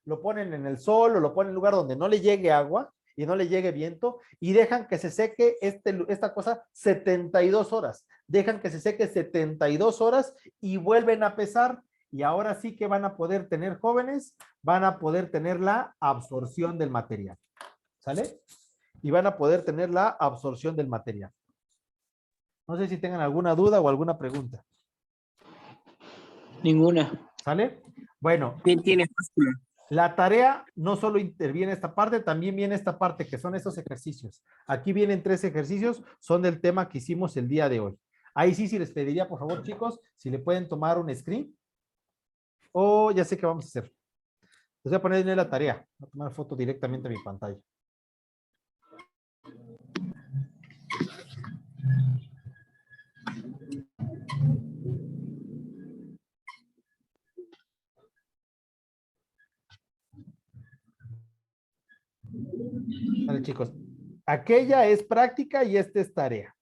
lo ponen en el sol o lo ponen en un lugar donde no le llegue agua y no le llegue viento y dejan que se seque esta cosa 72 horas. Dejan que se seque 72 horas y vuelven a pesar. Y ahora sí que van a poder tener, jóvenes, van a poder tener la absorción del material. ¿Sale? Y van a poder tener la absorción del material. No sé si tengan alguna duda o alguna pregunta. Ninguna. ¿Sale? Bueno, ¿Quién tiene fórmula? la tarea no solo interviene esta parte, también viene esta parte, que son estos ejercicios. Aquí vienen 3 ejercicios, son del tema que hicimos el día de hoy. Ahí sí les pediría, por favor, chicos, si le pueden tomar un screen. O ya sé qué vamos a hacer. Les voy a poner en la tarea. Voy a tomar foto directamente a mi pantalla. Vale, chicos. Aquella es práctica y esta es tarea.